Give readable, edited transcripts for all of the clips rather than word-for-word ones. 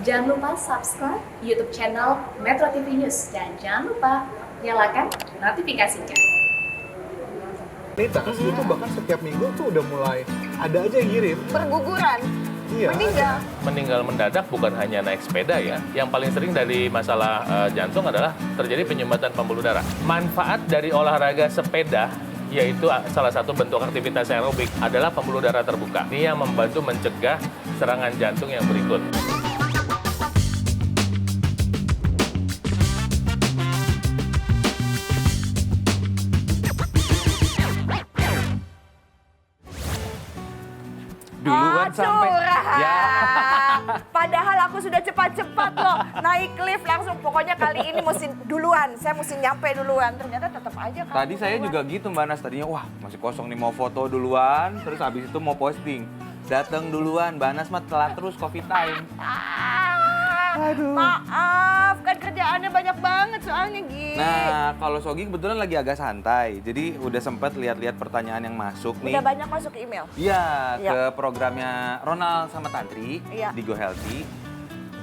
Jangan lupa subscribe YouTube channel Metro TV News dan jangan lupa nyalakan notifikasinya. Tas itu bahkan setiap minggu tuh udah mulai ada aja yang ngirim. Berguguran, Iya. meninggal. Meninggal mendadak bukan hanya naik sepeda ya. Yang paling sering dari masalah jantung adalah terjadi penyumbatan pembuluh darah. Manfaat dari olahraga sepeda yaitu salah satu bentuk aktivitas aerobik adalah pembuluh darah terbuka. Ini yang membantu mencegah serangan jantung yang berikut. Duluan sampai curhat. ya. Padahal aku sudah cepat-cepat loh naik lift langsung. Pokoknya kali ini mesti duluan. Saya mesti nyampe duluan. Ternyata tetap aja kamu Tadi saya duluan. juga gitu Mbak Nas, tadinya wah masih kosong nih mau foto duluan, terus habis itu mau posting. Datang duluan, Mbak Nas mah telat terus coffee time. Aduh. Maaf, kan kerjaannya banyak banget soalnya Gi. Nah, kalau Sogi kebetulan lagi agak santai, jadi udah sempat lihat-lihat pertanyaan yang masuk nih. Udah banyak masuk email. Iya, Iya. ke programnya Ronald sama Tantri Iya. di Go Healthy.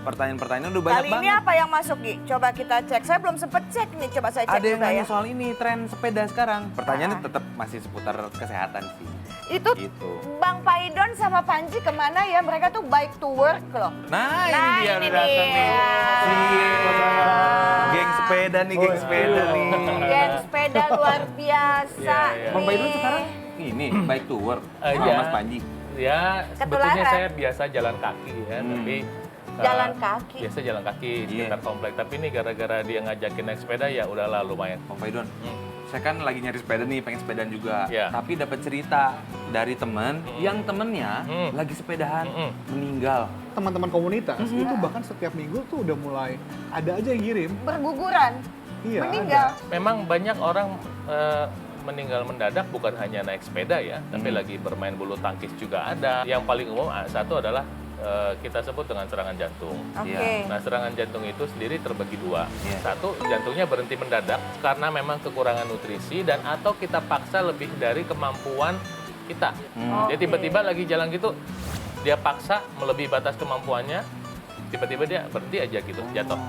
Pertanyaan-pertanyaan udah banyak Kali ini banget. apa yang masuk Gi? Coba kita cek. Saya belum sempet cek nih. Coba saya cek Ada yang juga nanya ya. soal ini, tren sepeda sekarang. Pertanyaannya Ah. tetap masih seputar kesehatan sih. Itu Gitu. Bang Paidon sama Panji kemana ya? Mereka tuh bike to work loh. Nah, Nah, ini dia ini udah datang nih. dia. Geng sepeda nih, geng sepeda nih. Geng sepeda luar biasa. Iya, iya. Bang Paidon nih. sekarang ini bike to work sama Iya. Mas Panji. Ya, sebetulnya Ketularan. saya biasa jalan kaki ya, tapi Jalan kaki. biasa jalan kaki Iya. sekitar komplek. Tapi ini gara-gara dia ngajakin naik sepeda ya udahlah lumayan. Bang Paidon, Hmm. saya kan lagi nyari sepeda nih, pengen sepedaan juga. Iya. Tapi dapat cerita dari temen yang temennya lagi sepedahan meninggal. Teman-teman komunitas itu bahkan setiap minggu tuh udah mulai ada aja yang ngirim. Berguguran, Iya. meninggal. Memang banyak orang meninggal mendadak bukan hanya naik sepeda ya, tapi lagi bermain bulu tangkis juga ada. Yang paling umum satu adalah kita sebut dengan serangan jantung. Oke. Iya. Nah, serangan jantung itu sendiri terbagi dua. Iya. Satu, jantungnya berhenti mendadak karena memang kekurangan nutrisi dan atau kita paksa lebih dari kemampuan kita. Dia Oke. tiba-tiba lagi jalan gitu, dia paksa melebihi batas kemampuannya, tiba-tiba dia berhenti aja gitu, jatuh.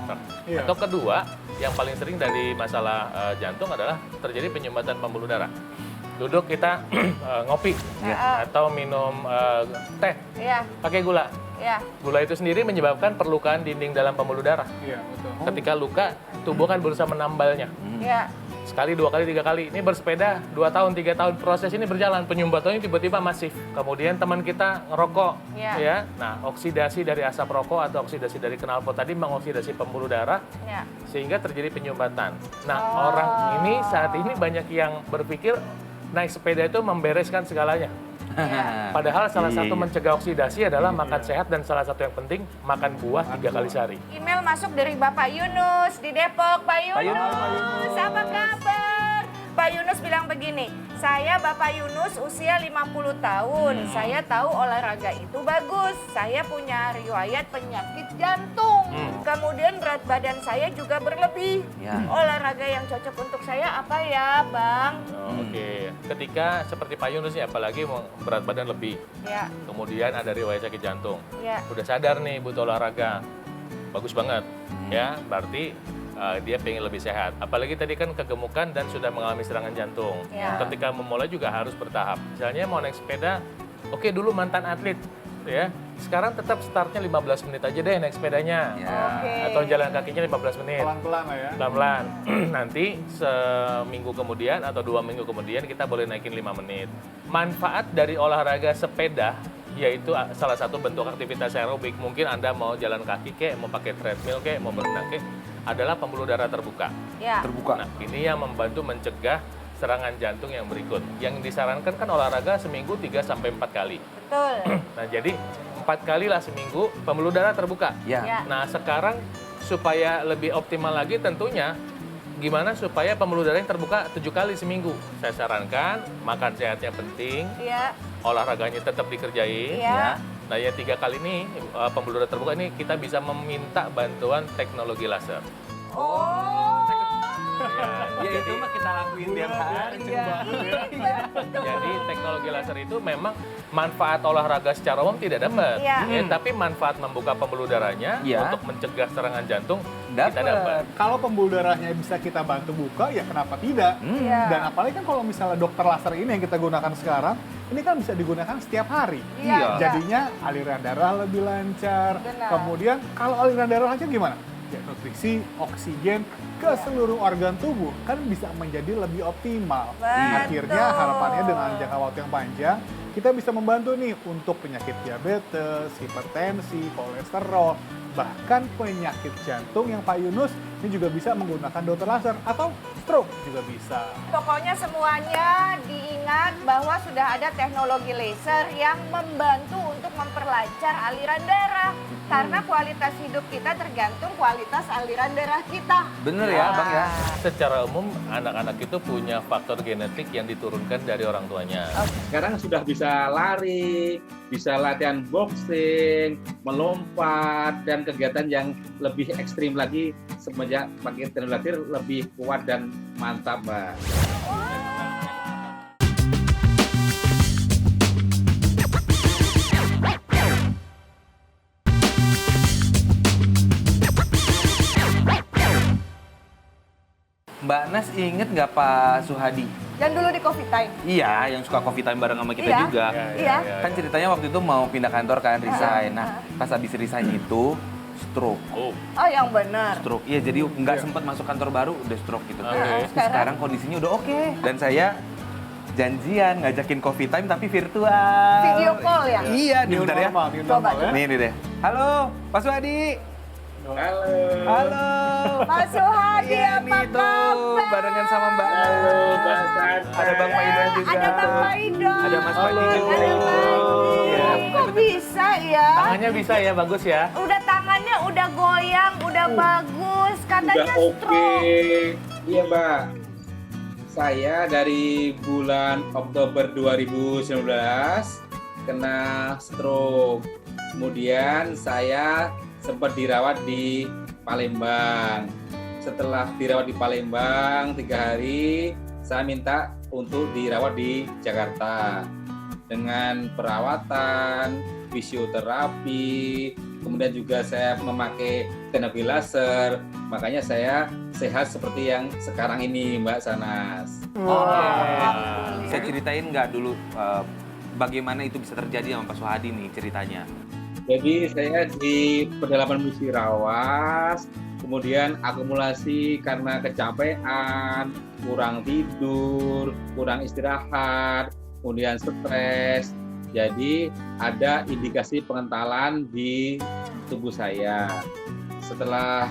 Iya. Atau kedua, yang paling sering dari masalah jantung adalah terjadi penyumbatan pembuluh darah. Duduk kita ngopi atau minum teh Iya, pakai gula. iya. Gula itu sendiri menyebabkan perlukaan dinding dalam pembuluh darah. Iya, betul. Ketika luka, tubuh kan berusaha menambalnya. Iya. Sekali, dua kali, tiga kali. Ini bersepeda 2 tahun, 3 tahun. Proses ini berjalan. Penyumbatannya tiba-tiba masif. Kemudian teman kita ngerokok. Iya. Ya. Nah, oksidasi dari asap rokok atau oksidasi dari knalpot tadi mengoksidasi pembuluh darah Iya. sehingga terjadi penyumbatan. Nah, orang ini saat ini banyak yang berpikir naik sepeda itu membereskan segalanya. Padahal salah Iya, satu iya. mencegah oksidasi adalah makan sehat dan salah satu yang penting makan buah 3 kali sehari. Email masuk dari Bapak Yunus di Depok. Pak Yunus, Yunus. apa kabar? Pak Yunus bilang begini, saya Bapak Yunus usia 50 tahun. Saya tahu olahraga itu bagus. Saya punya riwayat penyakit jantung. Kemudian berat badan saya juga berlebih. Ya. Olahraga yang cocok untuk saya apa ya, Bang? Oke, ketika seperti Pak Yunus nih, apalagi mau berat badan lebih, Ya, kemudian ada riwayat sakit jantung, ya. udah sadar nih butuh olahraga, bagus banget, ya, berarti dia pengen lebih sehat. Apalagi tadi kan kegemukan dan sudah mengalami serangan jantung. Ya. Ketika memulai juga harus bertahap. Misalnya mau naik sepeda, oke dulu mantan atlet, ya. Sekarang tetap startnya 15 menit aja deh naik sepedanya. Ya. Oke. Atau jalan kakinya 15 menit. Pelan-pelan lah ya. Pelan-pelan. Nanti seminggu kemudian atau 2 minggu kemudian kita boleh naikin 5 menit. Manfaat dari olahraga sepeda yaitu salah satu bentuk aktivitas aerobik. Mungkin Anda mau jalan kaki kek, mau pakai treadmill kek, mau berenang kek, adalah pembuluh darah terbuka. Ya. Terbuka. Nah, ini yang membantu mencegah serangan jantung yang berikut. Yang disarankan kan olahraga seminggu 3 sampai 4 kali. Betul. Nah, jadi 4 kali lah seminggu pembuluh darah terbuka. Ya. Ya. Nah, sekarang supaya lebih optimal lagi tentunya gimana supaya pembuluh darah yang terbuka 7 kali seminggu. Saya sarankan makan sehatnya penting, Ya. olahraganya tetap dikerjain. Ya. Nah, yang 3 kali ini pembuluh darah terbuka ini kita bisa meminta bantuan teknologi laser. Oh. Ya itu mah kita lakuin tiap hari ya. Jadi teknologi laser itu memang manfaat olahraga secara umum tidak dapat, Iya. tapi manfaat membuka pembuluh darahnya Iya. untuk mencegah serangan jantung kita dapat. Dapat. Kalau pembuluh darahnya bisa kita bantu buka, ya kenapa tidak? Iya. Dan apalagi kan kalau misalnya dokter laser ini yang kita gunakan sekarang, ini kan bisa digunakan setiap hari. Iya. Jadinya aliran darah lebih lancar. Benar. Kemudian kalau aliran darah lancar gimana? Ya, nutrisi, oksigen ke seluruh organ tubuh kan bisa menjadi lebih optimal. Betul. Akhirnya harapannya dengan jangka waktu yang panjang, kita bisa membantu nih untuk penyakit diabetes, hipertensi, kolesterol, bahkan penyakit jantung yang Pak Yunus ini juga bisa menggunakan dokter laser atau stroke juga bisa. Pokoknya semuanya diingat bahwa sudah ada teknologi laser yang membantu untuk memperlancar aliran darah. Karena kualitas hidup kita tergantung kualitas aliran darah kita. Bener ya Bang ya? Secara umum anak-anak itu punya faktor genetik yang diturunkan dari orang tuanya. Sekarang sudah bisa lari, bisa latihan boxing, melompat, dan kegiatan yang lebih ekstrim lagi semenjak pakai teknologi lebih kuat dan mantap, Mbak. Mbak Nas inget nggak Pak Suhadi? Dan dulu di Coffee Time. Iya, yang suka coffee time bareng sama kita Iya. juga. Iya. Kan ceritanya waktu itu mau pindah kantor kan, resign. Nah, pas habis resign itu stroke. Oh, Oh, yang benar. Stroke. Iya, jadi nggak sempat masuk kantor baru udah stroke gitu. Oke. Terus sekarang kondisinya udah oke. Dan saya janjian ngajakin coffee time tapi virtual. Video call ya? Iya, nih New bentar ya. normal, new Coba, normal ya. Nih deh. Halo, Pak Suhadi. Halo. Halo. Pak Suhadi, Iya apa nih tuh, kabar? barengan sama Mbak Nas. Halo, Mbak Sasa. Ada Bang Paidon juga. Ada Bang Paidon. Ada Mas Padi Halo. juga. Ada Padi. Iya. Kok bisa ya? tangannya bisa ya, bagus ya. Udah tangannya udah goyang, udah bagus. Katanya Udah oke. stroke. Iya, Mbak. Saya dari bulan Oktober 2019 kena stroke. Kemudian saya sempat dirawat di Palembang. Setelah dirawat di Palembang 3 hari, saya minta untuk dirawat di Jakarta dengan perawatan, fisioterapi, kemudian juga saya memakai teknologi laser. Makanya saya sehat seperti yang sekarang ini, Mbak Sanas. Bisa ceritain nggak dulu bagaimana itu bisa terjadi sama Pak Suhadi nih ceritanya? Jadi saya di pedalaman Musirawas, kemudian akumulasi karena kecapean, kurang tidur, kurang istirahat, kemudian stres. Jadi ada indikasi pengentalan di tubuh saya. Setelah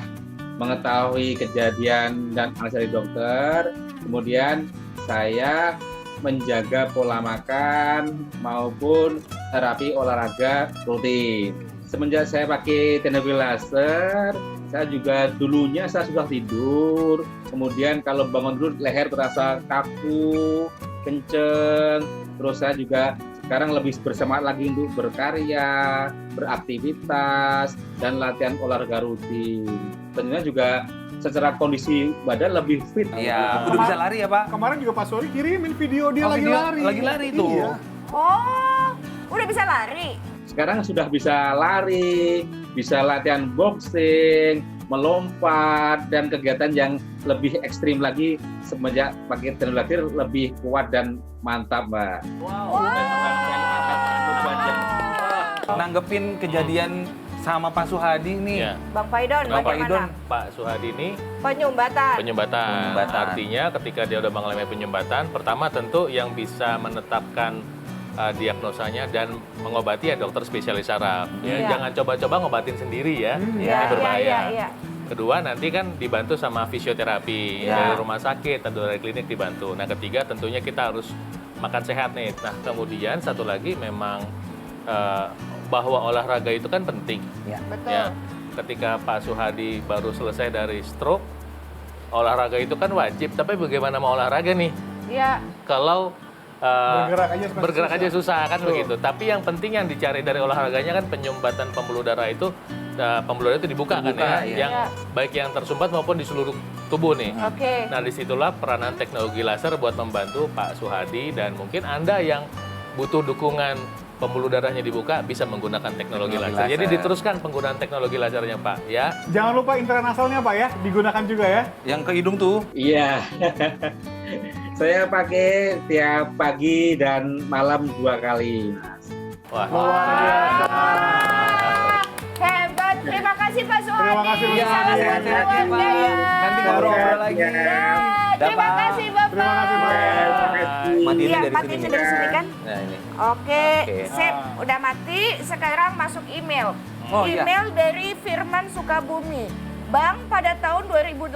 mengetahui kejadian dan analisa dari dokter, kemudian saya menjaga pola makan maupun terapi olahraga rutin. Semenjak saya pakai teknologi laser, saya juga dulunya saya susah tidur. Kemudian kalau bangun dulu leher terasa kaku, kenceng. Terus saya juga sekarang lebih bersemangat lagi untuk berkarya, beraktivitas, dan latihan olahraga rutin. Tentunya juga secara kondisi badan lebih fit. Iya, udah bisa lari ya Pak? Kemarin juga Pak Sori kirimin video dia Oh, lagi video lari. lagi lari tuh. Iya. Oh, udah bisa lari. Sekarang sudah bisa lari, bisa latihan boxing, melompat, dan kegiatan yang lebih ekstrim lagi semenjak pakai teknologi lebih kuat dan mantap, Mbak. Nanggepin kejadian sama Pak Suhadi nih. Ya. Bang Paidon, Bang bagaimana? Pak Suhadi ini Penyumbatan. penyumbatan. Penyumbatan. Artinya ketika dia udah mengalami penyumbatan, pertama tentu yang bisa menetapkan diagnosanya dan mengobati ya dokter spesialis saraf. Ya, Iya. jangan coba-coba ngobatin sendiri ya. Iya, Ini berbahaya. iya, iya. Kedua nanti kan dibantu sama fisioterapi Iya. dari rumah sakit atau dari klinik dibantu. Nah ketiga tentunya kita harus makan sehat nih. Nah kemudian satu lagi memang bahwa olahraga itu kan penting. Betul. Ya, ketika Pak Suhadi baru selesai dari stroke, olahraga itu kan wajib. Tapi bagaimana mau olahraga nih? Iya. Kalau Bergerak aja susah kan Betul. begitu. Tapi yang penting yang dicari dari olahraganya kan penyumbatan pembuluh darah itu dibuka kan ya, iya. yang baik yang tersumbat maupun di seluruh tubuh nih. Oke. Nah disitulah peranan teknologi laser buat membantu Pak Suhadi dan mungkin Anda yang butuh dukungan pembuluh darahnya dibuka bisa menggunakan teknologi laser. Jadi diteruskan penggunaan teknologi lasernya Pak ya. Jangan lupa intranasalnya Pak ya, digunakan juga ya. Yang ke hidung tuh. Iya. Saya pakai tiap pagi dan malam 2 kali. Wah. Hebat. Terima kasih Pak Suhadi. Terima kasih, Pak Salam Suhadi. buat keluarga ya. Nanti ngobrol lagi. Terima kasih Bapak. Terima kasih, Pak. Matiin Iya, dari matiin sini. dari sini kan? Nah ini. Oke, Oke. sip. Udah mati, sekarang masuk email. Oh, iya. Email dari Firman Sukabumi. Bang, pada tahun 2018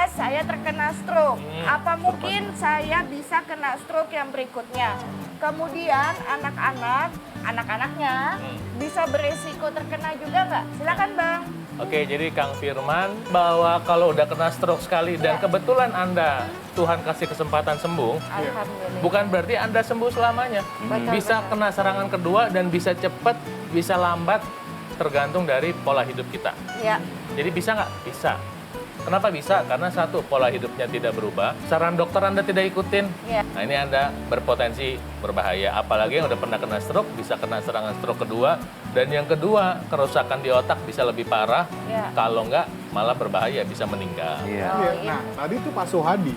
saya terkena stroke. Apa mungkin saya bisa kena stroke yang berikutnya? Kemudian anak-anaknya bisa beresiko terkena juga nggak? Silakan Bang. Oke, jadi Kang Firman bahwa kalau udah kena stroke sekali dan Iya. kebetulan Anda Tuhan kasih kesempatan sembuh, Alhamdulillah. bukan berarti Anda sembuh selamanya. Betul, Bisa betul. kena serangan kedua dan bisa cepat, bisa lambat, tergantung dari pola hidup kita. Ya. Jadi bisa nggak? Bisa. Kenapa bisa? Karena satu, pola hidupnya tidak berubah. Saran dokter Anda tidak ikutin. Iya. Nah ini Anda berpotensi berbahaya. Apalagi yang udah pernah kena stroke, bisa kena serangan stroke kedua. Dan yang kedua, kerusakan di otak bisa lebih parah. Iya. Kalau nggak, malah berbahaya, bisa meninggal. Iya. Oh, Iya. iya. Nah, tadi tuh Pak Suhadi,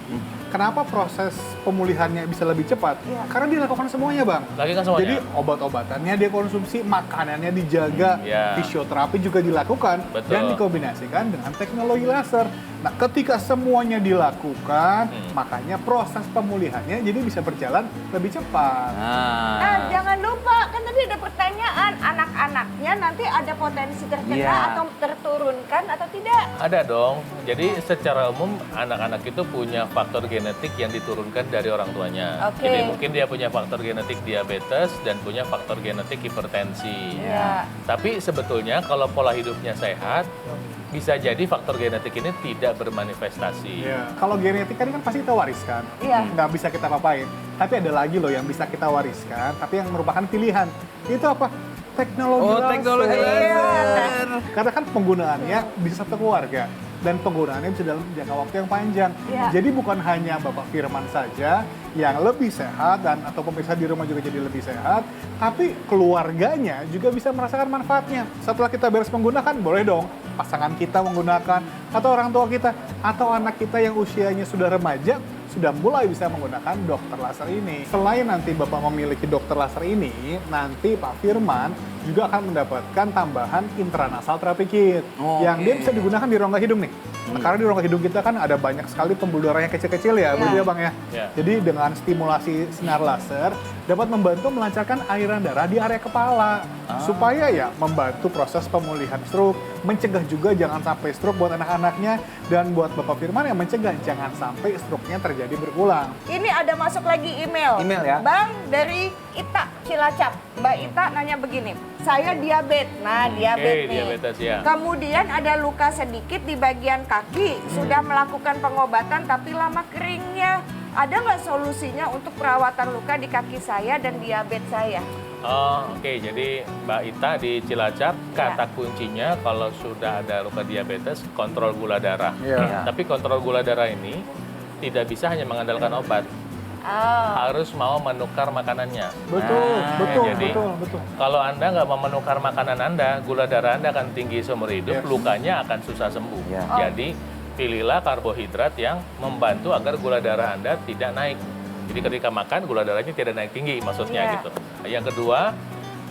kenapa proses pemulihannya bisa lebih cepat? Iya. Karena dia lakukan semuanya, Bang. Lagi kan semuanya? Jadi obat-obatannya dia konsumsi, makanannya dijaga, Iya. fisioterapi juga dilakukan, Betul. dan dikombinasikan dengan teknologi laser. Nah, ketika semuanya dilakukan, makanya proses pemulihannya jadi bisa berjalan lebih cepat. Nah, jangan lupa, kan tadi ada pertanyaan, anak-anaknya nanti ada potensi terkena Iya. atau terturunkan atau tidak? Ada dong. Jadi secara umum anak-anak itu punya faktor genetik yang diturunkan dari orang tuanya. Oke. Jadi mungkin dia punya faktor genetik diabetes dan punya faktor genetik hipertensi. Iya. Tapi sebetulnya kalau pola hidupnya sehat, bisa jadi faktor genetik ini tidak bermanifestasi. Iya. Kalau genetik kan pasti kita wariskan, Iya. nggak bisa kita papain. Tapi ada lagi loh yang bisa kita wariskan, tapi yang merupakan pilihan. Itu apa? Teknologi Oh, laser. teknologi laser. Karena kan penggunaannya bisa satu keluarga dan penggunaannya bisa dalam jangka waktu yang panjang. Iya. Jadi bukan hanya Bapak Firman saja yang lebih sehat dan atau pemirsa di rumah juga jadi lebih sehat, tapi keluarganya juga bisa merasakan manfaatnya. Setelah kita beres menggunakan, boleh dong pasangan kita menggunakan atau orang tua kita atau anak kita yang usianya sudah remaja sudah mulai bisa menggunakan dokter laser ini. Selain nanti Bapak memiliki dokter laser ini, nanti Pak Firman juga akan mendapatkan tambahan intranasal therapy kit yang dia bisa digunakan di rongga hidung nih. Nah, karena di rongga hidung kita kan ada banyak sekali pembuluh darah yang kecil-kecil ya, begitu ya Bang ya. Ya. Jadi dengan stimulasi sinar laser dapat membantu melancarkan aliran darah di area kepala supaya ya membantu proses pemulihan stroke, mencegah juga jangan sampai stroke buat anak-anaknya dan buat Bapak Firman yang mencegah jangan sampai stroke-nya terjadi berulang. Ini ada masuk lagi email. Email ya? Bang, dari Ita Cilacap. Mbak Ita nanya begini, saya diabetes. Nah, diabetes nih. diabetes ya. Kemudian ada luka sedikit di bagian kaki. Sudah melakukan pengobatan tapi lama keringnya. Ada nggak solusinya untuk perawatan luka di kaki saya dan diabetes saya? Oh, oke. Jadi Mbak Ita di Cilacap, kata kuncinya kalau sudah ada luka diabetes, kontrol gula darah. Iya. Tapi kontrol gula darah ini tidak bisa hanya mengandalkan obat. Oh. Harus mau menukar makanannya. Betul, betul, jadi, betul. Kalau Anda nggak mau menukar makanan Anda, gula darah Anda akan tinggi seumur hidup, Yes. lukanya akan susah sembuh. Ya. Oh. Jadi, pilihlah karbohidrat yang membantu agar gula darah Anda tidak naik. Jadi ketika makan, gula darahnya tidak naik tinggi, maksudnya Iya. gitu. Yang kedua,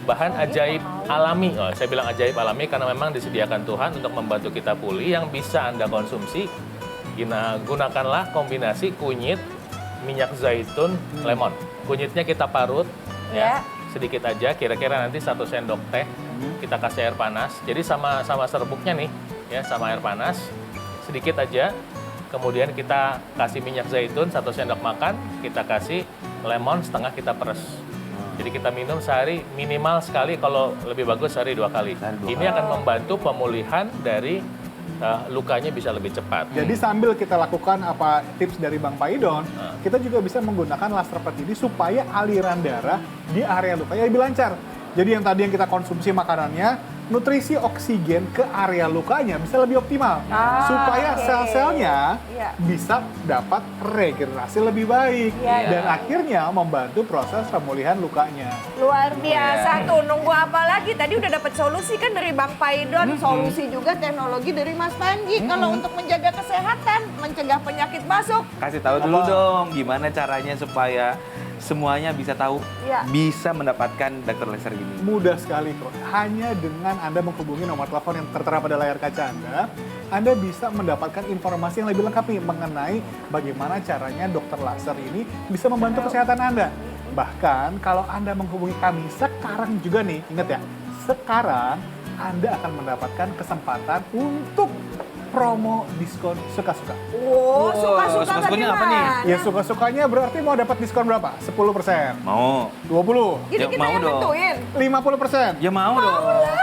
bahan ajaib alami. Oh, saya bilang ajaib alami karena memang disediakan Tuhan untuk membantu kita pulih yang bisa Anda konsumsi. Gunakanlah kombinasi kunyit, minyak zaitun, lemon. Kunyitnya kita parut, Ya. sedikit aja, kira-kira nanti 1 sendok teh. Kita kasih air panas. Jadi sama serbuknya nih, ya sama air panas, sedikit aja. Kemudian kita kasih minyak zaitun 1 sendok makan, kita kasih lemon setengah kita peres. Jadi kita minum sehari minimal sekali, kalau lebih bagus sehari 2 kali. Sehari 2 Ini akan membantu pemulihan dari lukanya bisa lebih cepat. Jadi sambil kita lakukan apa tips dari Bang Paidon, kita juga bisa menggunakan laser pet ini supaya aliran darah di area lukanya lebih lancar. Jadi yang tadi yang kita konsumsi makanannya, nutrisi oksigen ke area lukanya bisa lebih optimal. Supaya oke. sel-selnya Iya. bisa dapat regenerasi lebih baik. Iya, Dan akhirnya membantu proses pemulihan lukanya. Luar biasa Iya. tuh, nunggu apa lagi? Tadi udah dapat solusi kan dari Bang Paidon, solusi juga teknologi dari Mas Panji. Kalau untuk menjaga kesehatan, mencegah penyakit masuk. Kasih tahu dulu dong, gimana caranya supaya semuanya bisa tahu, Iya. bisa mendapatkan dokter laser ini. Mudah sekali kok. Hanya dengan Anda menghubungi nomor telepon yang tertera pada layar kaca Anda bisa mendapatkan informasi yang lebih lengkap nih mengenai bagaimana caranya dokter laser ini bisa membantu kesehatan Anda. Bahkan kalau Anda menghubungi kami sekarang juga nih, ingat ya, sekarang Anda akan mendapatkan kesempatan untuk promo diskon suka-suka. Oh, suka-suka suka-sukanya apa nih? bagaimana? Ya suka-sukanya berarti mau dapat diskon berapa? 10%, Mau? 20%, Jadi Ya, kita mau yang dong. nentuin. 50%. Ya mau dong.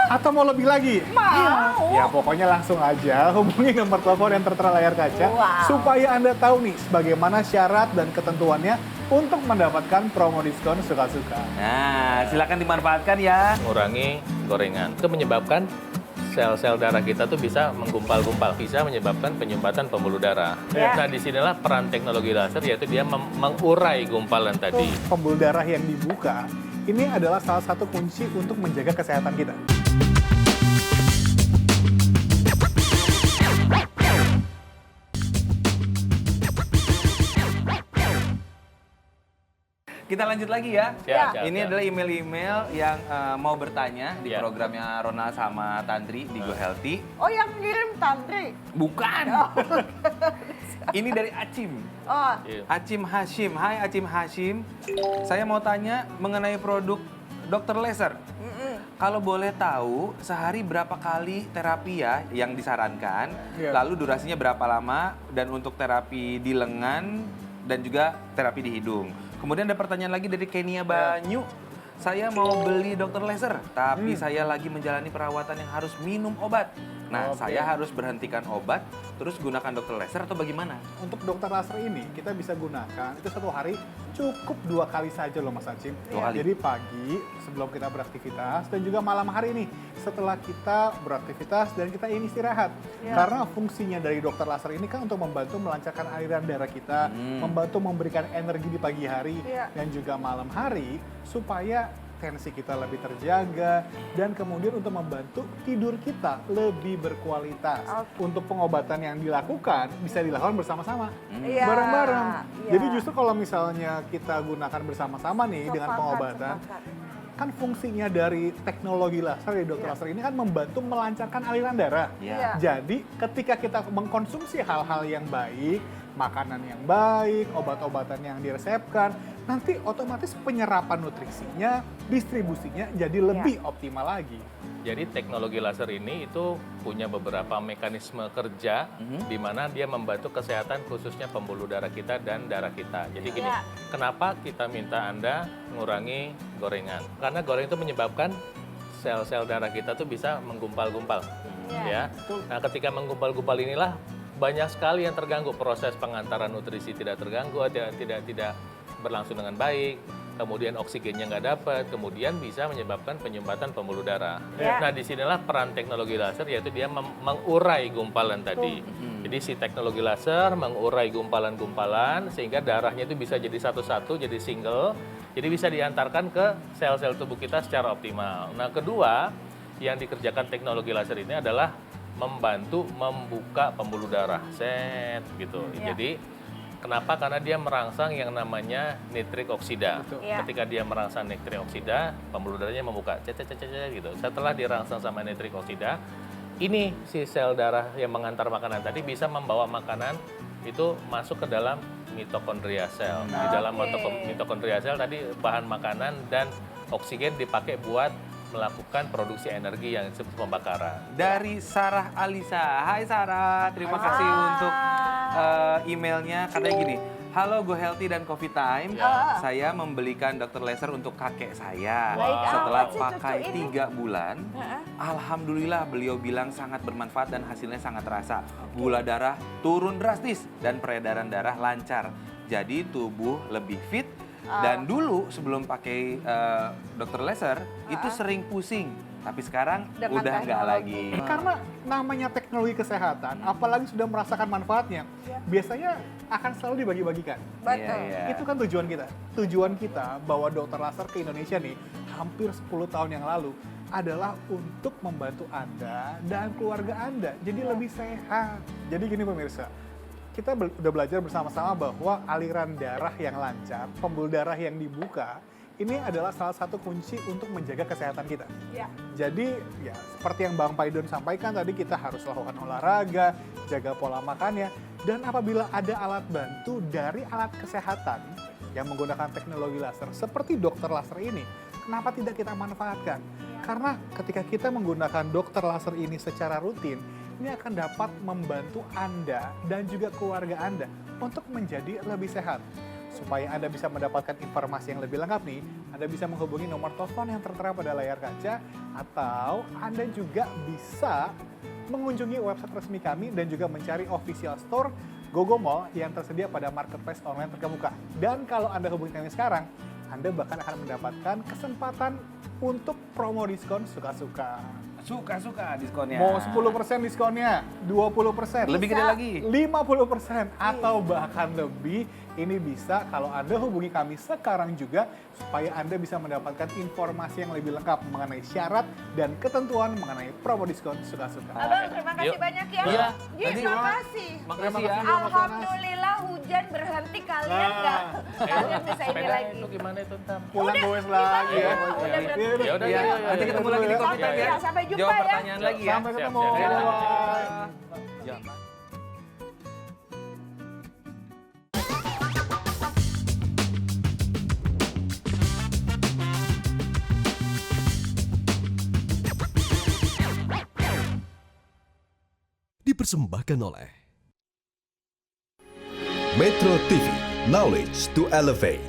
Atau mau lebih lagi? Mau. Ya pokoknya langsung aja hubungi nomor telepon yang tertera layar kaca Wow. supaya Anda tahu nih bagaimana syarat dan ketentuannya untuk mendapatkan promo diskon suka-suka. Nah, silakan dimanfaatkan ya. Mengurangi gorengan. Itu menyebabkan sel-sel darah kita tuh bisa menggumpal-gumpal, bisa menyebabkan penyumbatan pembuluh darah. Ya. Nah, disinilah peran teknologi laser, yaitu dia mengurai gumpalan tadi. Pembuluh darah yang dibuka ini adalah salah satu kunci untuk menjaga kesehatan kita. Kita lanjut lagi ya. Siap. Ini adalah email-email yang mau bertanya di Ya. programnya Ronald sama Tantri di Go Healthy. Oh, yang kirim Tantri. Bukan. Ini dari Acim. Oh, Iya. Acim Hashim. Hai Acim Hashim. Saya mau tanya mengenai produk dokter laser. Kalau boleh tahu, sehari berapa kali terapi ya yang disarankan? Iya. Lalu durasinya berapa lama? Dan untuk terapi di lengan dan juga terapi di hidung. Kemudian ada pertanyaan lagi dari Kenia Banyu. Saya mau beli dokter laser, tapi saya lagi menjalani perawatan yang harus minum obat. Nah, Oke. saya harus berhentikan obat, terus gunakan dokter laser atau bagaimana? Untuk dokter laser ini kita bisa gunakan itu satu hari cukup 2 kali saja loh Mas Acim. 2 kali. Jadi pagi sebelum kita beraktivitas dan juga malam hari nih setelah kita beraktivitas dan kita ingin istirahat. Ya. Karena fungsinya dari dokter laser ini kan untuk membantu melancarkan aliran darah kita, membantu memberikan energi di pagi hari Ya. dan juga malam hari supaya tensi kita lebih terjaga dan kemudian untuk membantu tidur kita lebih berkualitas. Oke. Untuk pengobatan yang dilakukan bisa dilakukan bersama-sama, Iya, bareng-bareng. iya. Jadi justru kalau misalnya kita gunakan bersama-sama nih dengan Sepakat, pengobatan, sepakat. kan fungsinya dari teknologi laser dari dokter Iya. laser ini kan membantu melancarkan aliran darah. Iya. Jadi ketika kita mengkonsumsi hal-hal yang baik, makanan yang baik, obat-obatan yang diresepkan, nanti otomatis penyerapan nutrisinya, distribusinya jadi lebih optimal lagi. Jadi teknologi laser ini itu punya beberapa mekanisme kerja di mana dia membantu kesehatan khususnya pembuluh darah kita dan darah kita. Jadi gini, Ya. kenapa kita minta Anda mengurangi gorengan? Karena gorengan itu menyebabkan sel-sel darah kita tuh bisa menggumpal-gumpal. Ya. Nah, ketika menggumpal-gumpal inilah banyak sekali yang terganggu, proses pengantaran nutrisi tidak terganggu, tidak berlangsung dengan baik, kemudian oksigennya nggak dapat, kemudian bisa menyebabkan penyumbatan pembuluh darah. Ya. Nah, disinilah peran teknologi laser, yaitu dia mengurai gumpalan tadi. Jadi si teknologi laser mengurai gumpalan-gumpalan sehingga darahnya itu bisa jadi satu-satu, jadi single, jadi bisa diantarkan ke sel-sel tubuh kita secara optimal. Nah, kedua yang dikerjakan teknologi laser ini adalah membantu membuka pembuluh darah, set gitu. Ya. Jadi kenapa? Karena dia merangsang yang namanya nitrik oksida. Betul. Ya. Ketika dia merangsang nitrik oksida, pembuluh darahnya membuka, cet gitu. Setelah dirangsang sama nitrik oksida, ini si sel darah yang mengantar makanan tadi bisa membawa makanan itu masuk ke dalam mitokondria sel. Di dalam mitokondria sel tadi bahan makanan dan oksigen dipakai buat melakukan produksi energi yang disebut pembakaran. Dari Sarah Alisa. Hai Sarah, terima kasih untuk emailnya. Katanya gini, Halo Go Healthy dan Coffee Time. Ya. Saya membelikan Dr. Laser untuk kakek saya. Baik Setelah amat sih pakai cucu ini. 3 bulan, Heeh. alhamdulillah beliau bilang sangat bermanfaat dan hasilnya sangat terasa. Gula darah turun drastis dan peredaran darah lancar. Jadi tubuh lebih fit. Dan dulu sebelum pakai Dr. Laser itu sering pusing. Tapi sekarang Dengan udah nggak teknologi. lagi. Karena namanya teknologi kesehatan, apalagi sudah merasakan manfaatnya, biasanya akan selalu dibagi-bagikan. Betul. Iya. Itu kan tujuan kita. Tujuan kita bawa Dr. Laser ke Indonesia nih, hampir 10 tahun yang lalu, adalah untuk membantu Anda dan keluarga Anda jadi lebih sehat. Jadi gini pemirsa, kita udah belajar bersama-sama bahwa aliran darah yang lancar, pembuluh darah yang dibuka, ini adalah salah satu kunci untuk menjaga kesehatan kita. Ya. Jadi ya seperti yang Bang Paidon sampaikan tadi, kita harus lakukan olahraga, jaga pola makannya, dan apabila ada alat bantu dari alat kesehatan yang menggunakan teknologi laser seperti Dr. Laser ini, kenapa tidak kita manfaatkan? Karena ketika kita menggunakan Dr. Laser ini secara rutin, ini akan dapat membantu Anda dan juga keluarga Anda untuk menjadi lebih sehat. Supaya Anda bisa mendapatkan informasi yang lebih lengkap nih, Anda bisa menghubungi nomor telepon yang tertera pada layar kaca, atau Anda juga bisa mengunjungi website resmi kami dan juga mencari official store GoGo Mall yang tersedia pada marketplace online terkemuka. Dan kalau Anda hubungi kami sekarang, Anda bahkan akan mendapatkan kesempatan untuk promo diskon suka-suka. Suka-suka diskonnya. Mau 10% diskonnya, 20%, Lebih gede lagi. 50% atau bahkan lebih. Ini bisa kalau Anda hubungi kami sekarang juga supaya Anda bisa mendapatkan informasi yang lebih lengkap mengenai syarat dan ketentuan mengenai promo diskon suka-suka. Abang, terima kasih Yuk. banyak ya. Iya. Ji, Tadi- makasih. Makasih ya. Alhamdulillah hujan berhenti, kalian nggak kalian bisa ini Sepeda lagi. itu gimana itu Tam? Pulang goes lagi ya. Udah berhenti. Ya udah, Iya, ya, nanti ketemu lagi di Coffee Time ya. Ya, sampai jumpa Jawab ya. pertanyaan lagi ya. Sampai ketemu. Siap, siap. Bye. Jangan. Dipersembahkan oleh Metro TV, knowledge to elevate.